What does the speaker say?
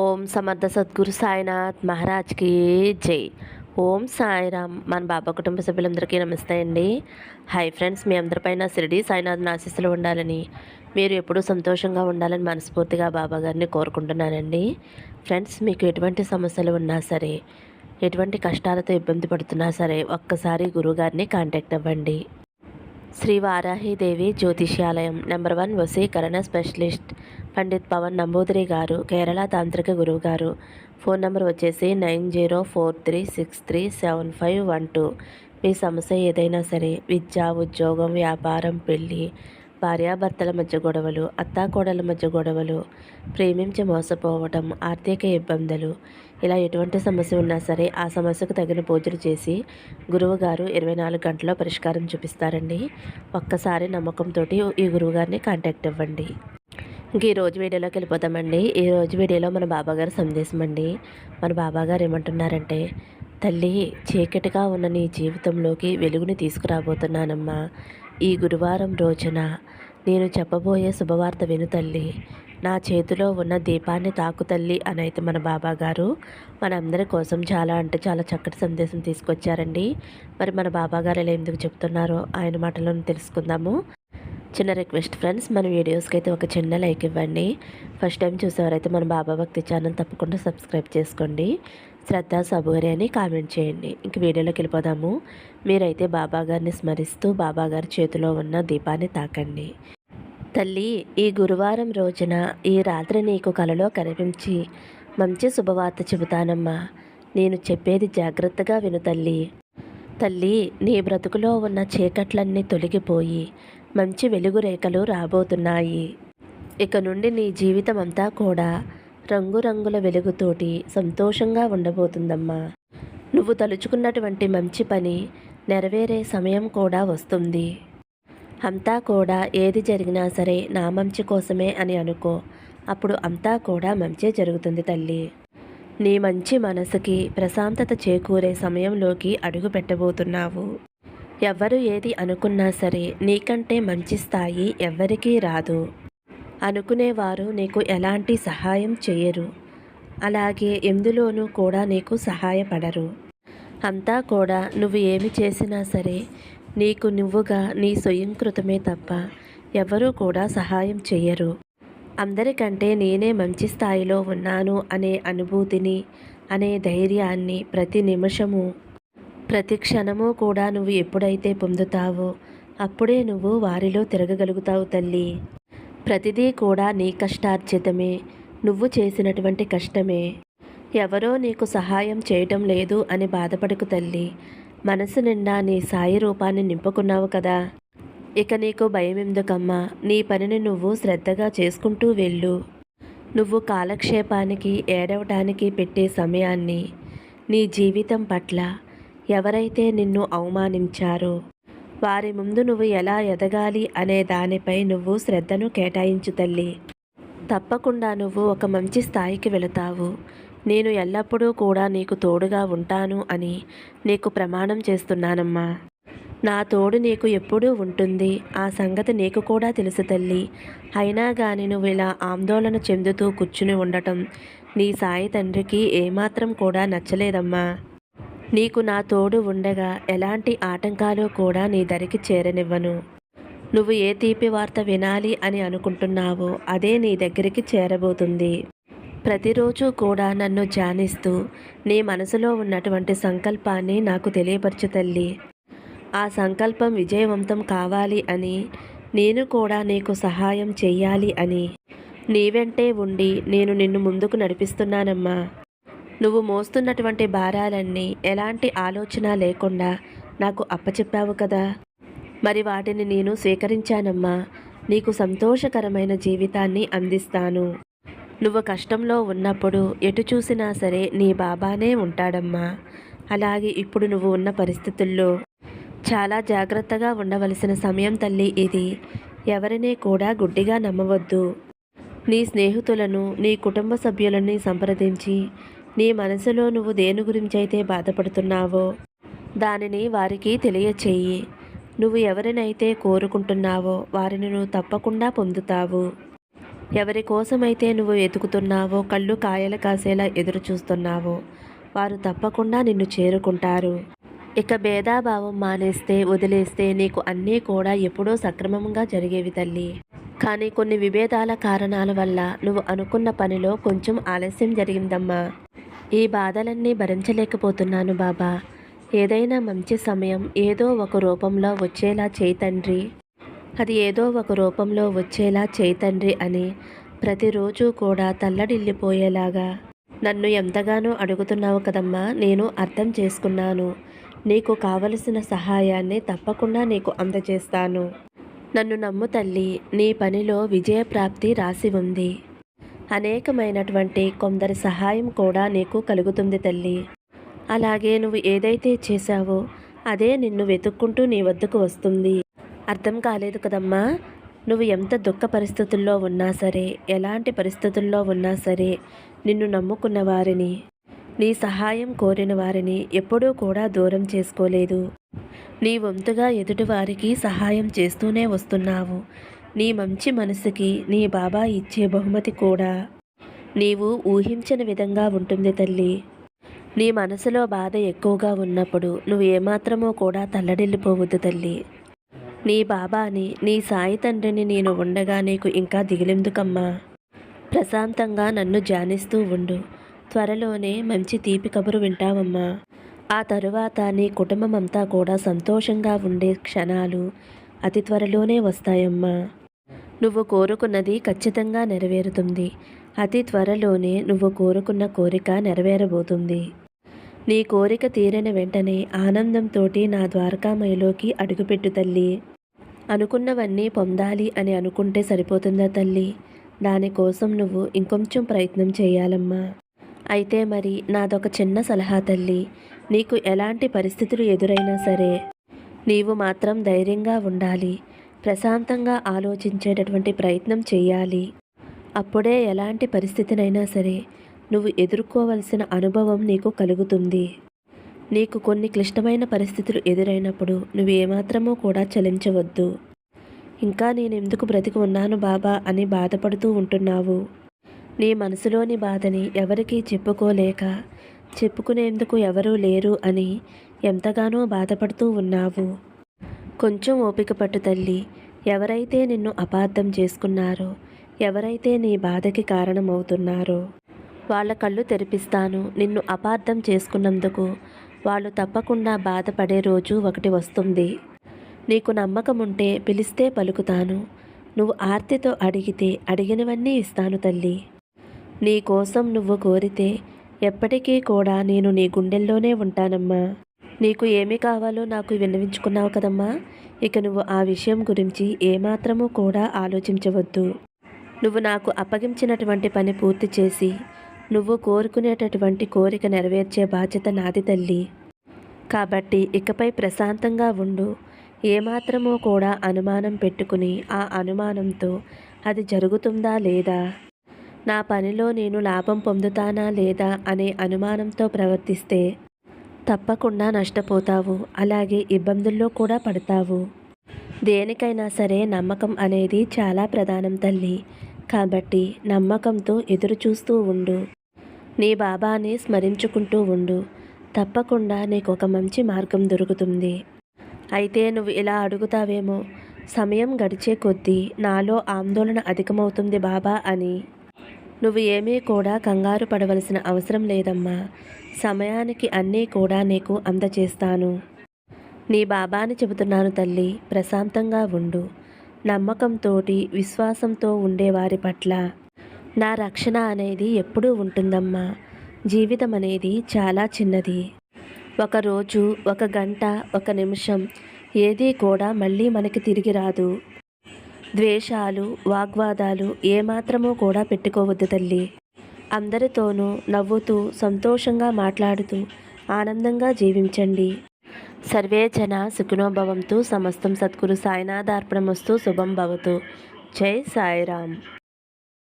ఓం సమర్థ సద్గురు సాయినాథ్ మహారాజ్కి జై. ఓం సాయిరామ్. మన బాబా కుటుంబ సభ్యులందరికీ నమస్తే అండి. హాయ్ ఫ్రెండ్స్, మీ అందరిపైన షిరిడి సాయినాథ్ ఆశీస్సులు ఉండాలని, మీరు ఎప్పుడూ సంతోషంగా ఉండాలని మనస్ఫూర్తిగా బాబా గారిని కోరుకుంటున్నానండి. ఫ్రెండ్స్, మీకు ఎటువంటి సమస్యలు ఉన్నా సరే, ఎటువంటి కష్టాలతో ఇబ్బంది పడుతున్నా సరే, ఒక్కసారి గురువుగారిని కాంటాక్ట్ అవ్వండి. శ్రీ వారాహిదేవి జ్యోతిష్యాలయం నెంబర్ 1 వశీకరణ స్పెషలిస్ట్ పండిత్ పవన్ నంబూదిరి గారు, కేరళ తాంత్రిక గురువు గారు. ఫోన్ నెంబర్ వచ్చేసి 9043637512. మీ సమస్య ఏదైనా సరే, విద్య, ఉద్యోగం, వ్యాపారం, పెళ్ళి, భార్యాభర్తల మధ్య గొడవలు, అత్తాకోడల మధ్య గొడవలు, ప్రేమించి మోసపోవటం, ఆర్థిక ఇబ్బందులు, ఇలా ఎటువంటి సమస్య ఉన్నా సరే ఆ సమస్యకు తగిన పూజలు చేసి గురువుగారు 24 గంటల్లో పరిష్కారం చూపిస్తారండి. ఒక్కసారి నమ్మకంతో ఈ గురువుగారిని కాంటాక్ట్ అవ్వండి. ఇంక ఈరోజు వీడియోలోకి వెళ్ళిపోతామండి. ఈరోజు వీడియోలో మన బాబాగారు సందేశం అండి. మన బాబాగారు ఏమంటున్నారంటే, తల్లి, చీకటిగా ఉన్న నీ జీవితంలోకి వెలుగుని తీసుకురాబోతున్నానమ్మా. ఈ గురువారం రోజున నేను చెప్పబోయే శుభవార్త విను తల్లి. నా చేతిలో ఉన్న దీపాన్ని తాకు తల్లి అని అయితే మన బాబాగారు మనందరి కోసం చాలా అంటే చాలా చక్కటి సందేశం తీసుకొచ్చారండి. మరి మన బాబాగారు ఇలా ఎందుకు చెప్తున్నారో ఆయన మాటలను తెలుసుకుందాము. చిన్న రిక్వెస్ట్ ఫ్రెండ్స్, మన వీడియోస్కి అయితే ఒక చిన్న లైక్ ఇవ్వండి. ఫస్ట్ టైం చూసేవారైతే మన బాబా భక్తి ఛానల్ తప్పకుండా సబ్స్క్రైబ్ చేసుకోండి. శ్రద్ధ సబూరి అని కామెంట్ చేయండి. ఇంక వీడియోలోకి వెళ్ళిపోదాము. మీరైతే బాబాగారిని స్మరిస్తూ బాబాగారి చేతిలో ఉన్న దీపాన్ని తాకండి. తల్లి, ఈ గురువారం రోజున ఈ రాత్రి నీకు కలలో కనిపించి మంచి శుభవార్త చెబుతానమ్మా. నేను చెప్పేది జాగ్రత్తగా విను తల్లి. తల్లి, నీ బ్రతుకులో ఉన్న చీకట్లన్నీ తొలగిపోయి మంచి వెలుగు రేఖలు రాబోతున్నాయి. ఇక నుండి నీ జీవితం అంతా కూడా రంగురంగుల వెలుగుతోటి సంతోషంగా ఉండబోతుందమ్మా. నువ్వు తలుచుకున్నటువంటి మంచి పని నెరవేరే సమయం కూడా వస్తుంది. అంతా కూడా ఏది జరిగినా సరే నా మంచి కోసమే అని అనుకో. అప్పుడు అంతా కూడా మంచే జరుగుతుంది తల్లి. నీ మంచి మనసుకి ప్రశాంతత చేకూరే సమయంలోకి అడుగు పెట్టబోతున్నావు. ఎవ్వరు ఏది అనుకున్నా సరే నీకంటే మంచి స్థాయి ఎవ్వరికీ రాదు. అనుకునేవారు నీకు ఎలాంటి సహాయం చేయరు. అలాగే ఎందులోనూ కూడా నీకు సహాయపడరు. అంతా కూడా నువ్వు ఏమి చేసినా సరే నీకు నువ్వుగా నీ స్వయంకృతమే తప్ప ఎవరూ కూడా సహాయం చెయ్యరు. అందరికంటే నేనే మంచి స్థాయిలో ఉన్నాను అనే అనుభూతిని, అనే ధైర్యాన్ని ప్రతి నిమిషము, ప్రతి క్షణము కూడా నువ్వు ఎప్పుడైతే పొందుతావో అప్పుడే నువ్వు వారిలో తిరగగలుగుతావు తల్లి. ప్రతిదీ కూడా నీ కష్టార్జితమే, నువ్వు చేసినటువంటి కష్టమే. ఎవరో నీకు సహాయం చేయటం లేదు అని బాధపడకు తల్లి. మనసు నిండా నీ సాయి రూపాన్ని నింపుకున్నావు కదా. ఇక నీకు భయం ఎందుకమ్మా? నీ పనిని నువ్వు శ్రద్ధగా చేసుకుంటూ వెళ్ళు. నువ్వు కాలక్షేపానికి, ఏడవటానికి పెట్టే సమయాన్ని నీ జీవితం పట్ల ఎవరైతే నిన్ను అవమానించారో వారి ముందు నువ్వు ఎలా ఎదగాలి అనే దానిపై నువ్వు శ్రద్ధను కేటాయించు తల్లి. తప్పకుండా నువ్వు ఒక మంచి స్థాయికి వెళతావు. నేను ఎల్లప్పుడూ కూడా నీకు తోడుగా ఉంటాను అని నీకు ప్రమాణం చేస్తున్నానమ్మా. నా తోడు నీకు ఎప్పుడూ ఉంటుంది. ఆ సంగతి నీకు కూడా తెలుసు తల్లి. అయినా కానీ నువ్వు ఇలా ఆందోళన చెందుతూ కూర్చుని ఉండటం నీ సాయి తండ్రికి ఏమాత్రం కూడా నచ్చలేదమ్మా. నీకు నా తోడు ఉండగా ఎలాంటి ఆటంకాలు కూడా నీ దరికి చేరనివ్వను. నువ్వు ఏ తీపి వార్త వినాలి అని అనుకుంటున్నావో అదే నీ దగ్గరికి చేరబోతుంది. ప్రతిరోజు కూడా నన్ను ధ్యానిస్తూ నీ మనసులో ఉన్నటువంటి సంకల్పాన్ని నాకు తెలియపరచు తల్లి. ఆ సంకల్పం విజయవంతం కావాలి అని, నేను కూడా నీకు సహాయం చెయ్యాలి అని నీ వెంటే ఉండి నేను నిన్ను ముందుకు నడిపిస్తున్నానమ్మా. నువ్వు మోస్తున్నటువంటి భారాలన్నీ ఎలాంటి ఆలోచన లేకుండా నాకు అప్పచెప్పావు కదా. మరి వాటిని నేను స్వీకరించానమ్మా. నీకు సంతోషకరమైన జీవితాన్ని అందిస్తాను. నువ్వు కష్టంలో ఉన్నప్పుడు ఎటు చూసినా సరే నీ బాబానే ఉంటాడమ్మా. అలాగే ఇప్పుడు నువ్వు ఉన్న పరిస్థితుల్లో చాలా జాగ్రత్తగా ఉండవలసిన సమయం తల్లి ఇది. ఎవరినీ కూడా గుడ్డిగా నమ్మవద్దు. నీ స్నేహితులను, నీ కుటుంబ సభ్యులని సంప్రదించి నీ మనసులో నువ్వు దేని గురించి అయితే బాధపడుతున్నావో దానిని వారికి తెలియచేయి. నువ్వు ఎవరినైతే కోరుకుంటున్నావో వారిని నువ్వు తప్పకుండా పొందుతావు. ఎవరి కోసమైతే నువ్వు వెతుకుతున్నావో, కళ్ళు కాయలు కాసేలా ఎదురు చూస్తున్నావో, వారు తప్పకుండా నిన్ను చేరుకుంటారు. ఇక భేదాభావం మానేస్తే, వదిలేస్తే నీకు అన్నీ కూడా ఎప్పుడో సక్రమంగా జరిగేవి తల్లి. కానీ కొన్ని విభేదాల కారణాల వల్ల నువ్వు అనుకున్న పనిలో కొంచెం ఆలస్యం జరిగిందమ్మా. ఈ బాధలన్నీ భరించలేకపోతున్నాను బాబా. ఏదైనా మంచి సమయం ఏదో ఒక రూపంలో వచ్చేలా చేయి తండ్రి. అది ఏదో ఒక రూపంలో వచ్చేలా చేయి తండ్రి అని ప్రతిరోజు కూడా తల్లడిల్లిపోయేలాగా నన్ను ఎంతగానో అడుగుతున్నావు కదమ్మా. నేను అర్థం చేసుకున్నాను. నీకు కావలసిన సహాయాన్ని తప్పకుండా నీకు అందజేస్తాను. నన్ను నమ్ము తల్లి. నీ పనిలో విజయప్రాప్తి రాసి ఉంది. అనేకమైనటువంటి కొందరి సహాయం కూడా నీకు కలుగుతుంది తల్లి. అలాగే నువ్వు ఏదైతే చేశావో అదే నిన్ను వెతుక్కుంటూ నీ వద్దకు వస్తుంది. అర్థం కాలేదు కదమ్మా. నువ్వు ఎంత దుఃఖ పరిస్థితుల్లో ఉన్నా సరే, ఎలాంటి పరిస్థితుల్లో ఉన్నా సరే, నిన్ను నమ్ముకున్న వారిని, నీ సహాయం కోరిన వారిని ఎప్పుడూ కూడా దూరం చేసుకోలేదు. నీ వంతుగా ఎదుటివారికి సహాయం చేస్తూనే వస్తున్నావు. నీ మంచి మనసుకి నీ బాబా ఇచ్చే బహుమతి కూడా నీవు ఊహించని విధంగా ఉంటుంది తల్లి. నీ మనసులో బాధ ఎక్కువగా ఉన్నప్పుడు నువ్వు ఏమాత్రమో కూడా తల్లడిల్లిపోవద్దు తల్లి. నీ బాబాని, నీ సాయి తండ్రిని నేను ఉండగా నీకు ఇంకా దిగులెందుకమ్మా. ప్రశాంతంగా నన్ను ధ్యానిస్తూ ఉండు. త్వరలోనే మంచి తీపి కబురు వింటావమ్మా. ఆ తరువాత నీ కుటుంబం అంతా కూడా సంతోషంగా ఉండే క్షణాలు అతి త్వరలోనే వస్తాయమ్మా. నువ్వు కోరుకున్నది ఖచ్చితంగా నెరవేరుతుంది. అతి త్వరలోనే నువ్వు కోరుకున్న కోరిక నెరవేరబోతుంది. నీ కోరిక తీరిన వెంటనే ఆనందంతోటి నా ద్వారకామయిలోకి అడుగుపెట్టు తల్లి. అనుకున్నవన్నీ పొందాలి అని అనుకుంటే సరిపోతుందా తల్లి? దానికోసం నువ్వు ఇంకొంచెం ప్రయత్నం చేయాలమ్మా. అయితే మరి నాదొక చిన్న సలహా తల్లి. నీకు ఎలాంటి పరిస్థితులు ఎదురైనా సరే నీవు మాత్రం ధైర్యంగా ఉండాలి. ప్రశాంతంగా ఆలోచించేటటువంటి ప్రయత్నం చేయాలి. అప్పుడే ఎలాంటి పరిస్థితినైనా సరే నువ్వు ఎదుర్కోవలసిన అనుభవం నీకు కలుగుతుంది. నీకు కొన్ని క్లిష్టమైన పరిస్థితులు ఎదురైనప్పుడు నువ్వు ఏమాత్రమూ కూడా చలించవద్దు. ఇంకా నేనెందుకు బ్రతికి ఉన్నాను బాబా అని బాధపడుతూ ఉంటున్నావు. నీ మనసులోని బాధని ఎవరికీ చెప్పుకోలేక, చెప్పుకునేందుకు ఎవరూ లేరు అని ఎంతగానో బాధపడుతూ ఉన్నావు. కొంచెం ఓపిక పట్టు తల్లి. ఎవరైతే నిన్ను అపార్థం చేసుకున్నారో, ఎవరైతే నీ బాధకి కారణమవుతున్నారో వాళ్ళ కళ్ళు తెరిపిస్తాను. నిన్ను అపార్థం చేసుకున్నందుకు వాళ్ళు తప్పకుండా బాధపడే రోజు ఒకటి వస్తుంది. నీకు నమ్మకం ఉంటే పిలిస్తే పలుకుతాను. నువ్వు ఆర్తితో అడిగితే అడిగినవన్నీ ఇస్తాను తల్లి. నీ కోసం నువ్వు కోరితే ఎప్పటికీ కూడా నేను నీ గుండెల్లోనే ఉంటానమ్మా. నీకు ఏమి కావాలో నాకు విన్నవించుకున్నావు కదమ్మా. ఇక నువ్వు ఆ విషయం గురించి ఏమాత్రమూ కూడా ఆలోచించవద్దు. నువ్వు నాకు అప్పగించినటువంటి పని పూర్తి చేసి నువ్వు కోరుకునేటటువంటి కోరిక నెరవేర్చే బాధ్యత నాది తల్లి. కాబట్టి ఇకపై ప్రశాంతంగా ఉండు. ఏమాత్రమో కూడా అనుమానం పెట్టుకుని ఆ అనుమానంతో అది జరుగుతుందా లేదా, నా పనిలో నేను లాభం పొందుతానా లేదా అనే అనుమానంతో ప్రవర్తిస్తే తప్పకుండా నష్టపోతావు. అలాగే ఇబ్బందుల్లో కూడా పడతావు. దేనికైనా సరే నమ్మకం అనేది చాలా ప్రధానం తల్లి. కాబట్టి నమ్మకంతో ఎదురు చూస్తూ ఉండు. నీ బాబాని స్మరించుకుంటూ ఉండు. తప్పకుండా నీకు ఒక మంచి మార్గం దొరుకుతుంది. అయితే నువ్వు ఇలా అడుగుతావేమో, సమయం గడిచే కొద్దీ నాలో ఆందోళన అధికమవుతుంది బాబా అని. నువ్వు ఏమీ కూడా కంగారు పడవలసిన అవసరం లేదమ్మా. సమయానికి అన్నీ కూడా నీకు అందజేస్తాను. నీ బాబాని చెబుతున్నాను తల్లి. ప్రశాంతంగా ఉండు. నమ్మకంతోటి, విశ్వాసంతో ఉండేవారి పట్ల నా రక్షణ అనేది ఎప్పుడూ ఉంటుందమ్మా. జీవితం అనేది చాలా చిన్నది. ఒకరోజు, ఒక గంట, ఒక నిమిషం ఏదీ కూడా మళ్ళీ మనకి తిరిగి రాదు. ద్వేషాలు, వాగ్వాదాలు ఏమాత్రమూ కూడా పెట్టుకోవద్దు తల్లి. అందరితోనూ నవ్వుతూ, సంతోషంగా మాట్లాడుతూ ఆనందంగా జీవించండి. సర్వే జన సుఖినో భవంతు. సమస్తం సద్గురు సాయినాథార్పణమస్తు. శుభం భవతు. జై సాయిరామ్.